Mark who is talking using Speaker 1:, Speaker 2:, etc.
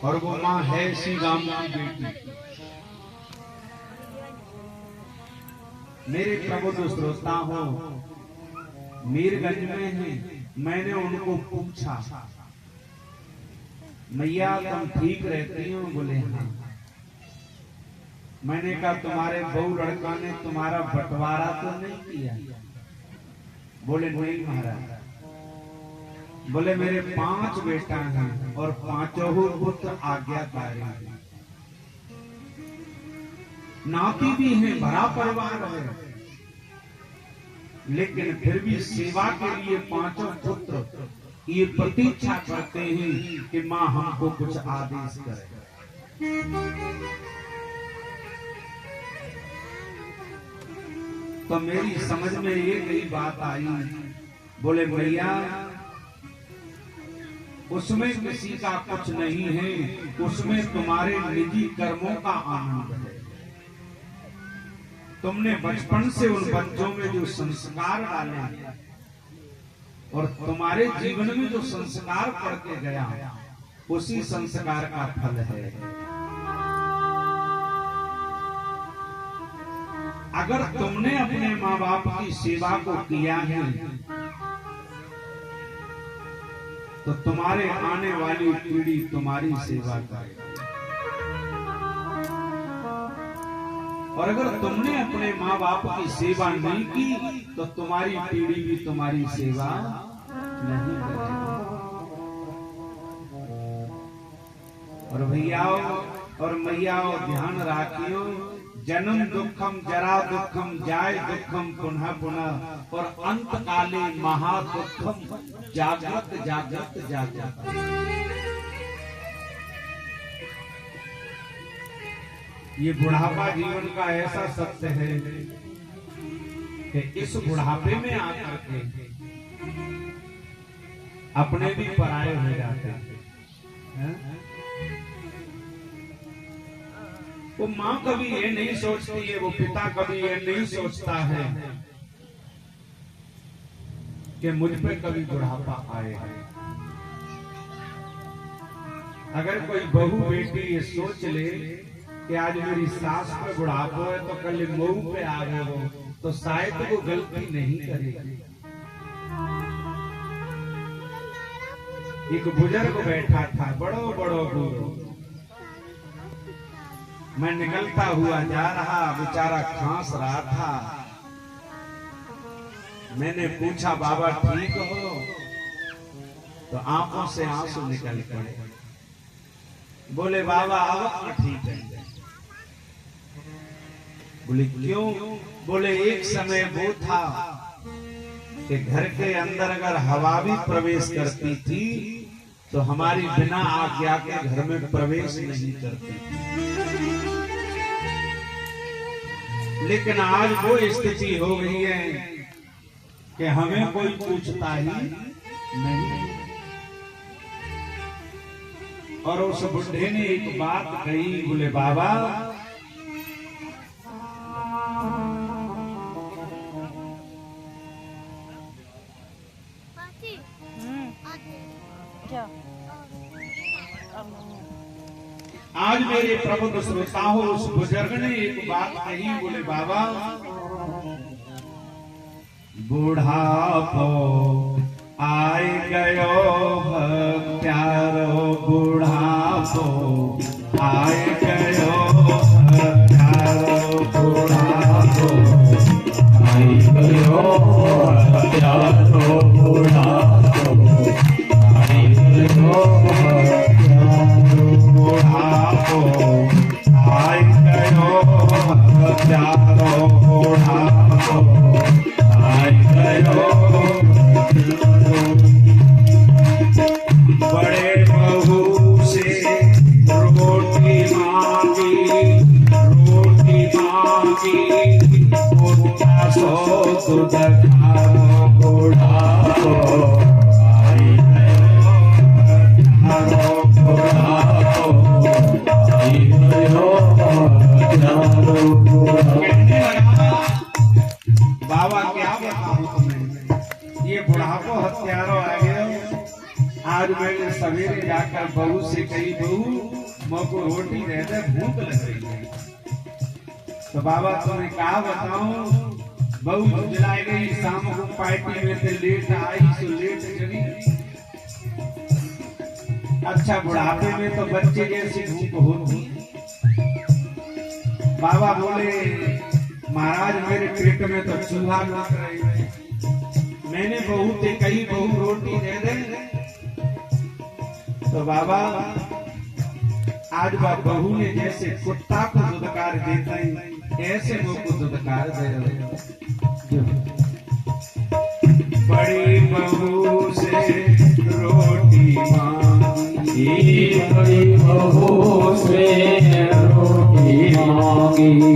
Speaker 1: और वो माँ है श्री राम की बेटी। मेरे प्रबुद्ध श्रोता हो, मीरगंज में है। मैंने उनको पूछा, मैया तुम ठीक रहती हो? बोले हाँ। मैंने कहा तुम्हारे बहू लड़का ने तुम्हारा बंटवारा तो नहीं किया? बोले नहीं महाराज। बोले मेरे 5 बेटा हैं और 5 पुत्र आज्ञाकारी हैं, नाती भी हैं, बड़ा परिवार है, लेकिन फिर भी सेवा के लिए 5 पुत्र ये प्रतीक्षा करते हैं कि माँ हमको कुछ आदेश करे। तो मेरी समझ में ये नई बात आई। बोले भैया उसमें किसी का कुछ नहीं है, उसमें तुम्हारे निजी कर्मों का आनंद है। तुमने बचपन से उन बच्चों में जो संस्कार डाले और तुम्हारे जीवन में जो संस्कार पड़ के गया, उसी संस्कार का फल है। अगर तुमने अपने माँ बाप की सेवा को किया है तो तुम्हारे आने वाली पीढ़ी तुम्हारी सेवा करेगी, और अगर तुमने अपने माँ बाप की सेवा नहीं की तो तुम्हारी पीढ़ी भी तुम्हारी सेवा नहीं करेगी। और भैयाओ और मैयाओ ध्यान रखियो, जन्म दुखम जरा दुखम जाय दुखम पुनः पुनः, और अंत काले महा दुखम जागृत जागृत जागृत। ये बुढ़ापा जीवन का ऐसा सत्य है कि इस बुढ़ापे में आकर के अपने भी पराये हो जाते हैं। वो माँ कभी ये नहीं सोचती है, वो पिता कभी ये नहीं सोचता है कि मुझ पे कभी बुढ़ापा आएगा। अगर कोई बहू बेटी ये सोच ले कि आज मेरी सास पे बुढ़ापा है तो कल बहू पे आ गए हो, तो शायद वो गलती नहीं करेगी। एक बुजुर्ग बैठा था, बड़ो बड़ो बूढ़ो। मैं निकलता हुआ जा रहा, बेचारा खांस रहा था। मैंने पूछा बाबा ठीक हो? तो आंखों से आंसू निकल पड़े। बोले बाबा अब ठीक है। बोले क्यों? बोले एक समय वो था कि घर के अंदर अगर हवा भी प्रवेश करती थी तो हमारी बिना आज्ञा के घर में प्रवेश नहीं करती थी, लेकिन आज वो स्थिति हो गई है कि हमें कोई पूछता ही नहीं। और उस बुढ़े ने एक बात कही, बोले बाबा आज मेरे प्रबुद्ध श्रोता हो, उस बुजुर्ग ने एक बात कही। बोले बाबा बुढ़ापो आए गयो प्यारो, बुढ़ापो आए गयो प्यारो, बुढ़ापो आए गयो प्यारो, बुढ़ापो आए गयो बुढ़ापो आए गयो प्यारो, बुढ़ापो आए गयो। बड़े बहू से रोटी मांगी आज मैंने सवेरे जाकर बहू से कही, बहू मोको रोटी दे दे, भूख लग रही है। तो बाबा तुम्हें क्या बताऊं, बहू जलाई गई, शाम को पार्टी में से लेट आई तो लेट चली। अच्छा बुढ़ापे में तो बच्चे जैसी भूख होती। बाबा बोले महाराज मेरे पेट में तो चूहा लग रही है। मैंने बहू से कही, बहू रोटी दे दे। तो बाबा आज बहू ने जैसे कुत्ता को दुदकार देते हैं ऐसे वो को दुदकार दे रहे। बड़ी बहू से रोटी मांगी,
Speaker 2: बड़ी बहू से रोटी मांगी,